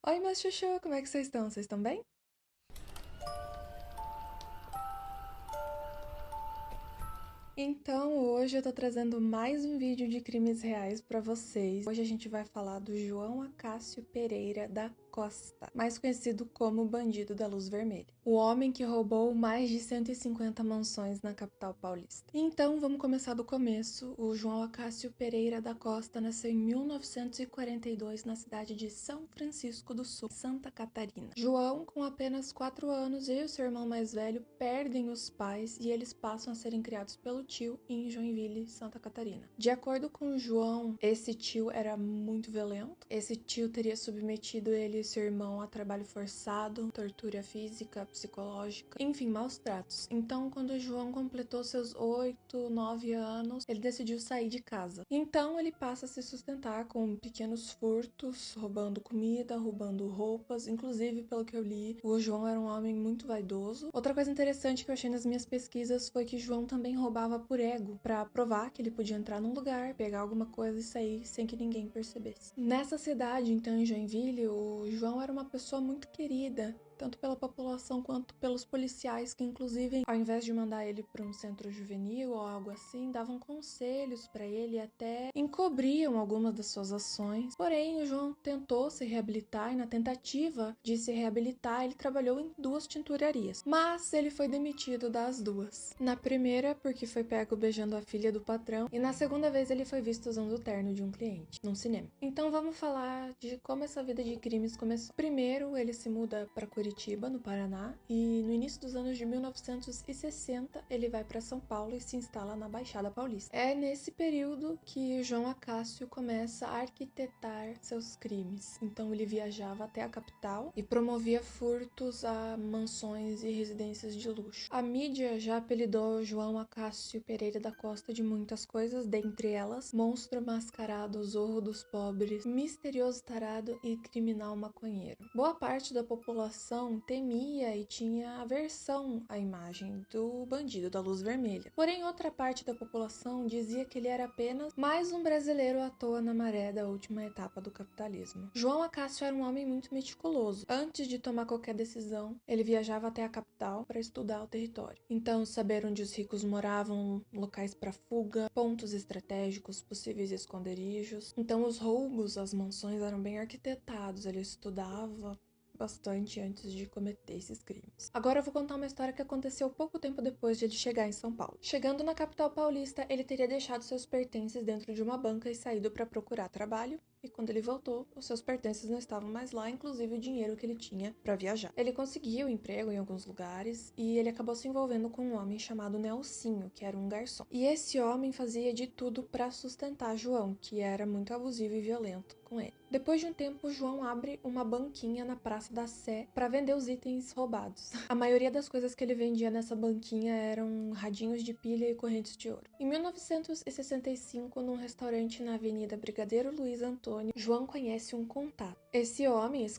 Oi, meus chuchu, como é que vocês estão? Vocês estão bem? Então, hoje eu tô trazendo mais um vídeo de crimes reais pra vocês. Hoje a gente vai falar do João Acácio Pereira da Costa, mais conhecido como o Bandido da Luz Vermelha. O homem que roubou mais de 150 mansões na capital paulista. Então, vamos começar do começo. O João Acácio Pereira da Costa nasceu em 1942 na cidade de São Francisco do Sul, Santa Catarina. João, com apenas 4 anos, e o seu irmão mais velho perdem os pais e eles passam a serem criados pelo tio em Joinville, Santa Catarina. De acordo com João, esse tio era muito violento. Esse tio teria submetido ele e seu irmão a trabalho forçado, tortura física, psicológica, enfim, maus tratos. Então, quando João completou seus 8, 9 anos, ele decidiu sair de casa. Então, ele passa a se sustentar com pequenos furtos, roubando comida, roubando roupas. Inclusive, pelo que eu li, o João era um homem muito vaidoso. Outra coisa interessante que eu achei nas minhas pesquisas foi que João também roubava por ego, pra provar que ele podia entrar num lugar, pegar alguma coisa e sair sem que ninguém percebesse. Nessa cidade, então, em Joinville, o João era uma pessoa muito querida, tanto pela população quanto pelos policiais, que inclusive, ao invés de mandar ele para um centro juvenil ou algo assim, davam conselhos para ele e até encobriam algumas das suas ações. Porém, o João tentou se reabilitar e na tentativa de se reabilitar, ele trabalhou em 2 tinturarias, mas ele foi demitido das 2. Na primeira, porque foi pego beijando a filha do patrão, e na segunda vez ele foi visto usando o terno de um cliente, num cinema. Então vamos falar de como essa vida de crimes começou. Primeiro, ele se muda para Curitiba, no Paraná, e no início dos anos de 1960 ele vai para São Paulo e se instala na Baixada Paulista. É nesse período que João Acácio começa a arquitetar seus crimes. Então ele viajava até a capital e promovia furtos a mansões e residências de luxo. A mídia já apelidou João Acácio Pereira da Costa de muitas coisas, dentre elas monstro mascarado, zorro dos pobres, misterioso tarado e criminal maconheiro. Boa parte da população temia e tinha aversão à imagem do bandido da luz vermelha. Porém, outra parte da população dizia que ele era apenas mais um brasileiro à toa na maré da última etapa do capitalismo. João Acácio era um homem muito meticuloso. Antes de tomar qualquer decisão, ele viajava até a capital para estudar o território. Então, saber onde os ricos moravam, locais para fuga, pontos estratégicos, possíveis esconderijos. Então, os roubos às mansões eram bem arquitetados. Ele estudava bastante antes de cometer esses crimes. Agora eu vou contar uma história que aconteceu pouco tempo depois de ele chegar em São Paulo. Chegando na capital paulista, ele teria deixado seus pertences dentro de uma banca e saído para procurar trabalho. E quando ele voltou, os seus pertences não estavam mais lá, inclusive o dinheiro que ele tinha para viajar. Ele conseguiu emprego em alguns lugares e ele acabou se envolvendo com um homem chamado Nelsinho, que era um garçom. E esse homem fazia de tudo para sustentar João, que era muito abusivo e violento com ele. Depois de um tempo, João abre uma banquinha na Praça da Sé para vender os itens roubados. A maioria das coisas que ele vendia nessa banquinha eram radinhos de pilha e correntes de ouro. Em 1965, num restaurante na Avenida Brigadeiro Luiz Antônio, João conhece um contato. Esse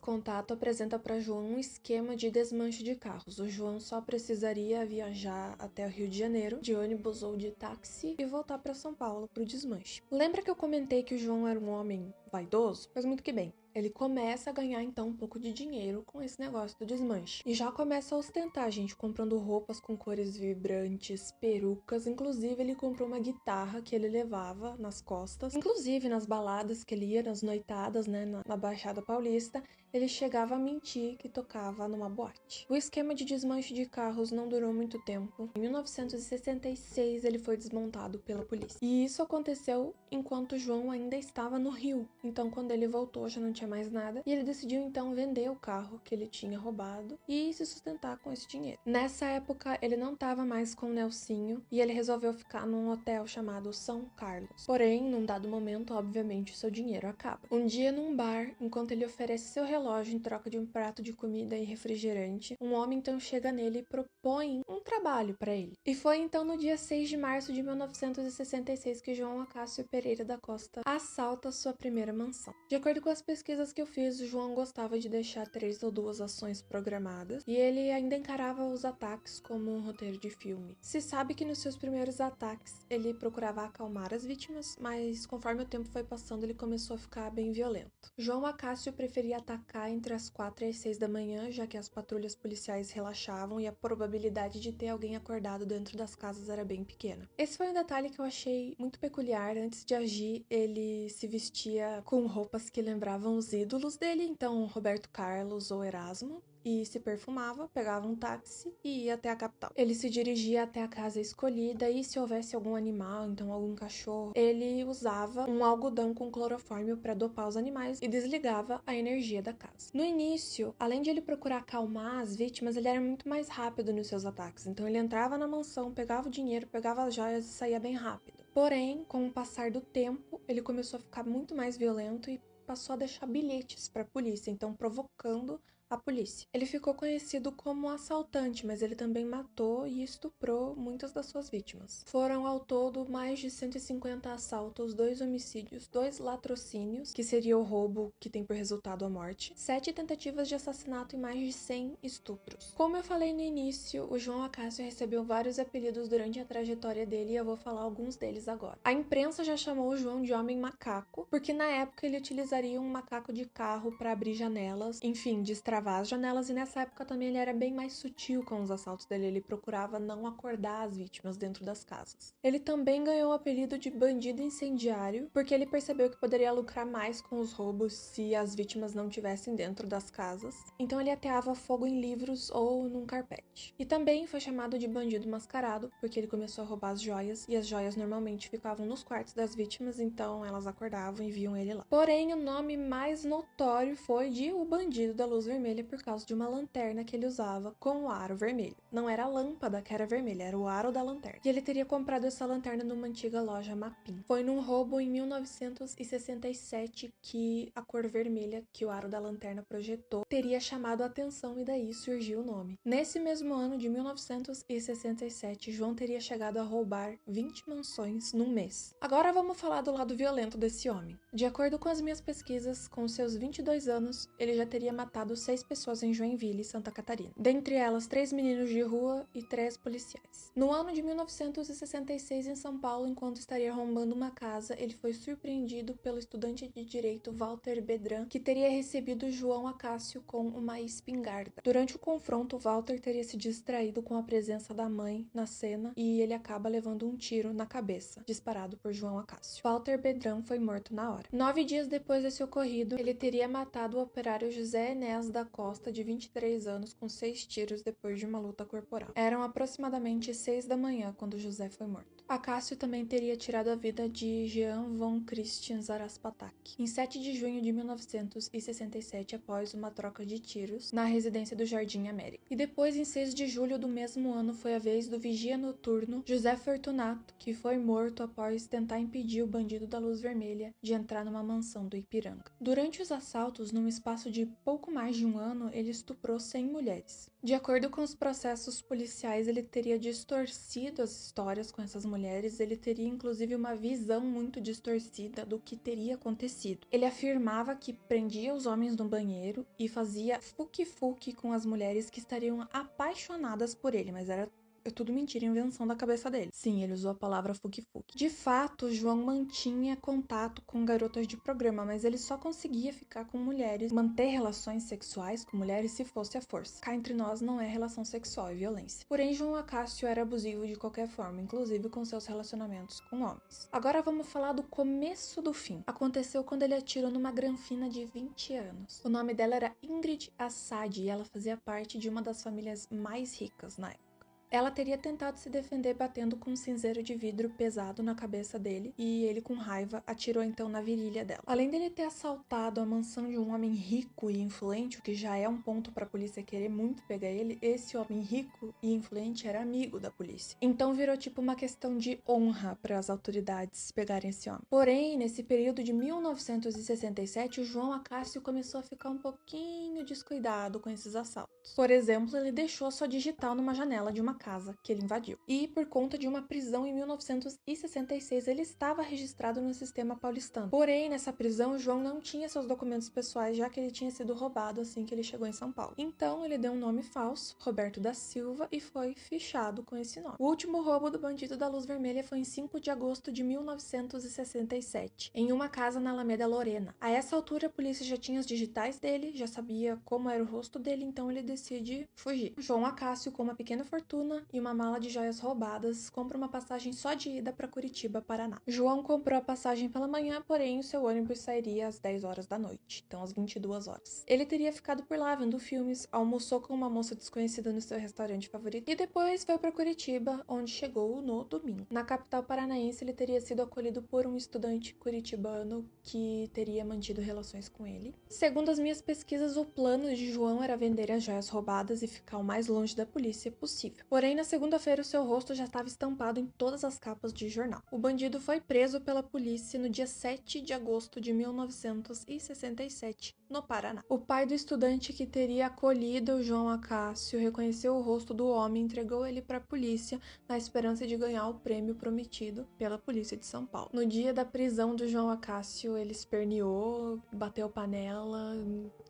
contato, apresenta para João um esquema de desmanche de carros. O João só precisaria viajar até o Rio de Janeiro, de ônibus ou de táxi, e voltar para São Paulo para o desmanche. Lembra que eu comentei que o João era um homem vaidoso? Pois muito que bem. Ele começa a ganhar então um pouco de dinheiro com esse negócio do desmanche. E já começa a ostentar, gente, comprando roupas com cores vibrantes, perucas. Inclusive, ele comprou uma guitarra que ele levava nas costas. Inclusive, nas baladas que ele ia, nas noitadas, né, na Baixada Paulista, ele chegava a mentir que tocava numa boate. O esquema de desmanche de carros não durou muito tempo. Em 1966, ele foi desmontado pela polícia. E isso aconteceu enquanto João ainda estava no Rio. Então, quando ele voltou, já não tinha mais nada. E ele decidiu, então, vender o carro que ele tinha roubado e se sustentar com esse dinheiro. Nessa época, ele não estava mais com o Nelsinho e ele resolveu ficar num hotel chamado São Carlos. Porém, num dado momento, obviamente, seu dinheiro acaba. Um dia, num bar, enquanto ele oferece seu relógio em troca de um prato de comida e refrigerante, um homem então chega nele e propõe um trabalho para ele. E foi então no dia 6 de março de 1966 que João Acácio Pereira da Costa assalta sua primeira mansão. De acordo com as pesquisas que eu fiz, o João gostava de deixar 3 ou 2 ações programadas e ele ainda encarava os ataques como um roteiro de filme. Se sabe que nos seus primeiros ataques ele procurava acalmar as vítimas, mas conforme o tempo foi passando ele começou a ficar bem violento. João Acácio preferia atacar atacar entre as 4 e as 6 da manhã, já que as patrulhas policiais relaxavam e a probabilidade de ter alguém acordado dentro das casas era bem pequena. Esse foi um detalhe que eu achei muito peculiar. Antes de agir, ele se vestia com roupas que lembravam os ídolos dele, então Roberto Carlos ou Erasmo, e se perfumava, pegava um táxi e ia até a capital. Ele se dirigia até a casa escolhida e se houvesse algum animal, então algum cachorro, ele usava um algodão com clorofórmio para dopar os animais e desligava a energia da casa. No início, além de ele procurar acalmar as vítimas, ele era muito mais rápido nos seus ataques, então ele entrava na mansão, pegava o dinheiro, pegava as joias e saía bem rápido. Porém, com o passar do tempo, ele começou a ficar muito mais violento e passou a deixar bilhetes para a polícia, então provocando a polícia. Ele ficou conhecido como assaltante, mas ele também matou e estuprou muitas das suas vítimas. Foram ao todo mais de 150 assaltos, 2 homicídios, 2 latrocínios, que seria o roubo que tem por resultado a morte, 7 tentativas de assassinato e mais de 100 estupros. Como eu falei no início, o João Acácio recebeu vários apelidos durante a trajetória dele e eu vou falar alguns deles agora. A imprensa já chamou o João de Homem Macaco, porque na época ele utilizaria um macaco de carro para abrir janelas, enfim, destravar as janelas, e nessa época também ele era bem mais sutil com os assaltos dele, ele procurava não acordar as vítimas dentro das casas. Ele também ganhou o apelido de bandido incendiário, porque ele percebeu que poderia lucrar mais com os roubos se as vítimas não estivessem dentro das casas, então ele ateava fogo em livros ou num carpete. E também foi chamado de bandido mascarado, porque ele começou a roubar as joias, e as joias normalmente ficavam nos quartos das vítimas, então elas acordavam e viam ele lá. Porém, o nome mais notório foi de o bandido da luz vermelha, por causa de uma lanterna que ele usava com o aro vermelho. Não era a lâmpada que era vermelha, era o aro da lanterna. E ele teria comprado essa lanterna numa antiga loja Mapim. Foi num roubo em 1967 que a cor vermelha que o aro da lanterna projetou teria chamado a atenção e daí surgiu o nome. Nesse mesmo ano de 1967, João teria chegado a roubar 20 mansões num mês. Agora vamos falar do lado violento desse homem. De acordo com as minhas pesquisas, com seus 22 anos, ele já teria matado 6 pessoas em Joinville, Santa Catarina. Dentre elas, 3 meninos de rua e 3 policiais. No ano de 1966, em São Paulo, enquanto estaria arrombando uma casa, ele foi surpreendido pelo estudante de direito Walter Bedran, que teria recebido João Acácio com uma espingarda. Durante o confronto, Walter teria se distraído com a presença da mãe na cena e ele acaba levando um tiro na cabeça, disparado por João Acácio. Walter Bedran foi morto na hora. 9 dias depois desse ocorrido, ele teria matado o operário José Enéas da Costa, de 23 anos, com 6 tiros depois de uma luta corporal. Eram aproximadamente 6 da manhã quando José foi morto. Acácio também teria tirado a vida de Jean von Christian Zaraspatak em 7 de junho de 1967, após uma troca de tiros na residência do Jardim América. E depois, em 6 de julho do mesmo ano, foi a vez do vigia noturno José Fortunato, que foi morto após tentar impedir o bandido da luz vermelha de entrar numa mansão do Ipiranga. Durante os assaltos, num espaço de pouco mais de um ano, ele estuprou 100 mulheres. De acordo com os processos policiais, ele teria distorcido as histórias com essas mulheres, ele teria inclusive uma visão muito distorcida do que teria acontecido. Ele afirmava que prendia os homens no banheiro e fazia fuque-fuque com as mulheres que estariam apaixonadas por ele, mas era tudo mentira, invenção da cabeça dele. Sim, ele usou a palavra fuque-fuque. De fato, João mantinha contato com garotas de programa, mas ele só conseguia ficar com mulheres, manter relações sexuais com mulheres se fosse a força. Cá entre nós não é relação sexual, é violência. Porém, João Acácio era abusivo de qualquer forma, inclusive com seus relacionamentos com homens. Agora vamos falar do começo do fim. Aconteceu quando ele atirou numa granfina de 20 anos. O nome dela era Ingrid Assad e ela fazia parte de uma das famílias mais ricas na época. Ela teria tentado se defender batendo com um cinzeiro de vidro pesado na cabeça dele e ele, com raiva, atirou então na virilha dela. Além dele ter assaltado a mansão de um homem rico e influente, o que já é um ponto para a polícia querer muito pegar ele, esse homem rico e influente era amigo da polícia. Então virou tipo uma questão de honra para as autoridades pegarem esse homem. Porém, nesse período de 1967, o João Acácio começou a ficar um pouquinho descuidado com esses assaltos. Por exemplo, ele deixou sua digital numa janela de uma casa que ele invadiu. E por conta de uma prisão em 1966, ele estava registrado no sistema paulistano. Porém, nessa prisão, João não tinha seus documentos pessoais, já que ele tinha sido roubado assim que ele chegou em São Paulo. Então, ele deu um nome falso, Roberto da Silva, e foi fichado com esse nome. O último roubo do bandido da Luz Vermelha foi em 5 de agosto de 1967, em uma casa na Alameda Lorena. A essa altura, a polícia já tinha os digitais dele, já sabia como era o rosto dele, então ele decide fugir. João Acácio, com uma pequena fortuna e uma mala de joias roubadas, compra uma passagem só de ida para Curitiba, Paraná. João comprou a passagem pela manhã, porém o seu ônibus sairia às 10 horas da noite, então às 22 horas. Ele teria ficado por lá vendo filmes, almoçou com uma moça desconhecida no seu restaurante favorito e depois foi para Curitiba, onde chegou no domingo. Na capital paranaense, ele teria sido acolhido por um estudante curitibano que teria mantido relações com ele. Segundo as minhas pesquisas, o plano de João era vender as joias roubadas e ficar o mais longe da polícia possível. Porém, na segunda-feira, o seu rosto já estava estampado em todas as capas de jornal. O bandido foi preso pela polícia no dia 7 de agosto de 1967, no Paraná. O pai do estudante que teria acolhido João Acácio reconheceu o rosto do homem e entregou ele para a polícia na esperança de ganhar o prêmio prometido pela polícia de São Paulo. No dia da prisão do João Acácio, ele esperneou, bateu panela,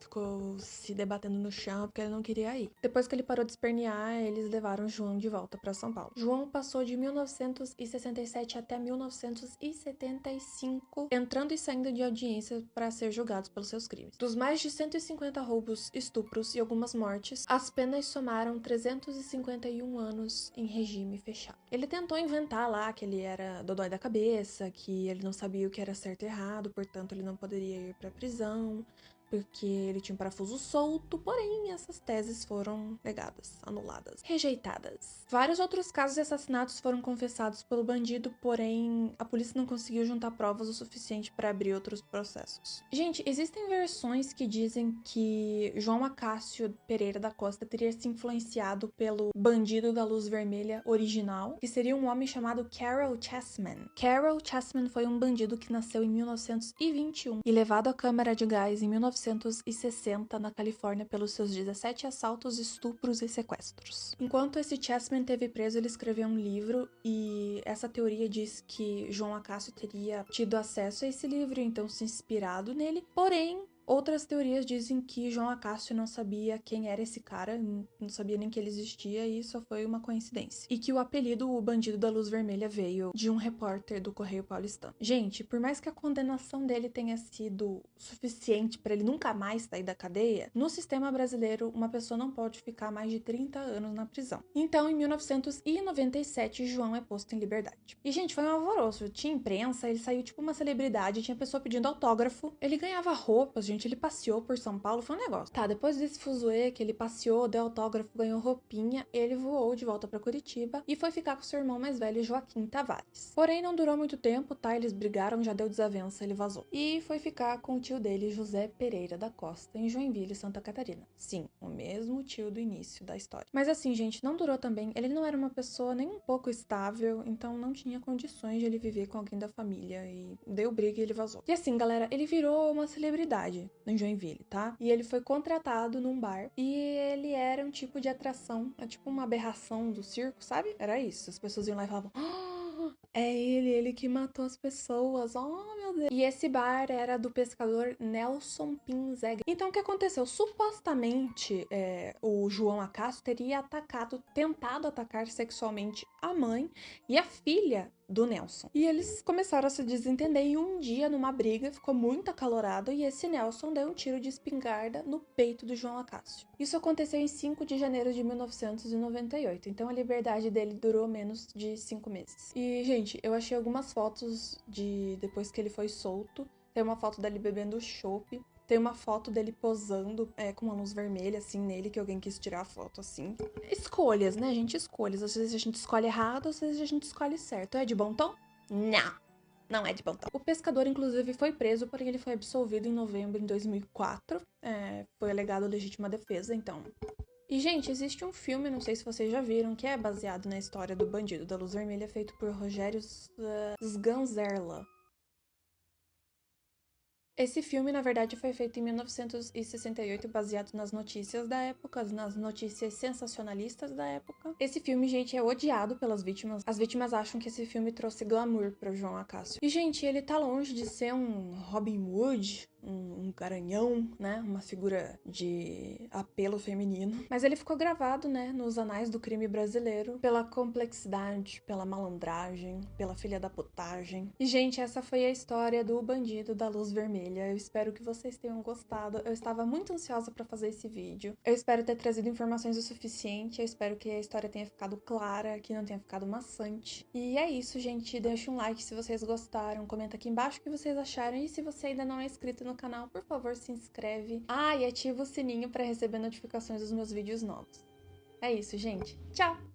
ficou se debatendo no chão porque ele não queria ir. Depois que ele parou de espernear, eles levaram João de volta para São Paulo. João passou de 1967 até 1975, entrando e saindo de audiência para ser julgado pelos seus crimes. Dos mais de 150 roubos, estupros e algumas mortes, as penas somaram 351 anos em regime fechado. Ele tentou inventar lá que ele era dodói da cabeça, que ele não sabia o que era certo e errado, portanto ele não poderia ir para prisão, porque ele tinha um parafuso solto, porém essas teses foram negadas, anuladas, rejeitadas. Vários outros casos de assassinatos foram confessados pelo bandido, porém a polícia não conseguiu juntar provas o suficiente para abrir outros processos. Gente, existem versões que dizem que João Acácio Pereira da Costa teria se influenciado pelo bandido da Luz Vermelha original, que seria um homem chamado Carol Chessman. Carol Chessman foi um bandido que nasceu em 1921 e levado à câmara de gás em 1960 na Califórnia pelos seus 17 assaltos, estupros e sequestros. Enquanto esse Chessman teve preso, ele escreveu um livro e essa teoria diz que João Acácio teria tido acesso a esse livro e então se inspirado nele, porém outras teorias dizem que João Acácio não sabia quem era esse cara, não sabia nem que ele existia e só foi uma coincidência. E que o apelido O Bandido da Luz Vermelha veio de um repórter do Correio Paulistano. Gente, por mais que a condenação dele tenha sido suficiente para ele nunca mais sair da cadeia, no sistema brasileiro uma pessoa não pode ficar mais de 30 anos na prisão. Então, em 1997, João é posto em liberdade. E, gente, foi um alvoroço. Tinha imprensa, ele saiu tipo uma celebridade, tinha pessoa pedindo autógrafo, ele ganhava roupas, gente, ele passeou por São Paulo, foi um negócio. Tá, depois desse fuzuê que ele passeou, deu autógrafo, ganhou roupinha, ele voou de volta pra Curitiba e foi ficar com seu irmão mais velho, Joaquim Tavares. Porém, não durou muito tempo, tá? Eles brigaram, já deu desavença, ele vazou. E foi ficar com o tio dele, José Pereira da Costa, em Joinville, Santa Catarina. Sim, o mesmo tio do início da história. Mas assim, gente, não durou também. Ele não era uma pessoa nem um pouco estável, então não tinha condições de ele viver com alguém da família e deu briga e ele vazou. E assim, galera, ele virou uma celebridade em Joinville, tá? E ele foi contratado num bar e ele era um tipo de atração, é tipo uma aberração do circo, sabe? Era isso. As pessoas iam lá e falavam: "Ah, é ele que matou as pessoas. Oh, meu Deus." E esse bar era do pescador Nelson Pinzega. Então o que aconteceu? Supostamente, o João Acácio teria tentado atacar sexualmente a mãe e a filha do Nelson. E eles começaram a se desentender e um dia, numa briga, ficou muito acalorado e esse Nelson deu um tiro de espingarda no peito do João Acácio. Isso aconteceu em 5 de janeiro de 1998, então a liberdade dele durou menos de 5 meses. E, gente, eu achei algumas fotos de depois que ele foi solto. Tem uma foto dele bebendo chopp. Tem uma foto dele posando com uma luz vermelha, assim, nele, que alguém quis tirar a foto, assim. Escolhas, né, gente? Escolhas. Às vezes a gente escolhe errado, às vezes a gente escolhe certo. É de bom tom? Não. Não é de bom tom. O pescador, inclusive, foi preso, porém ele foi absolvido em novembro de 2004. Foi alegado legítima defesa, então... E, gente, existe um filme, não sei se vocês já viram, que é baseado na história do bandido da Luz Vermelha, feito por Rogério Sganzerla. Esse filme, na verdade, foi feito em 1968, baseado nas notícias da época, nas notícias sensacionalistas da época. Esse filme, gente, é odiado pelas vítimas. As vítimas acham que esse filme trouxe glamour para o João Acácio. E, gente, ele tá longe de ser um Robin Hood, um garanhão, né? Uma figura de apelo feminino. Mas ele ficou gravado, né, nos anais do crime brasileiro pela complexidade, pela malandragem, pela filha da putagem. E, gente, essa foi a história do Bandido da Luz Vermelha. Eu espero que vocês tenham gostado. Eu estava muito ansiosa para fazer esse vídeo. Eu espero ter trazido informações o suficiente. Eu espero que a história tenha ficado clara, que não tenha ficado maçante. E é isso, gente. Deixa um like se vocês gostaram. Comenta aqui embaixo o que vocês acharam. E se você ainda não é inscrito no canal, por favor, se inscreve. Ah, e ativa o sininho para receber notificações dos meus vídeos novos. É isso, gente. Tchau!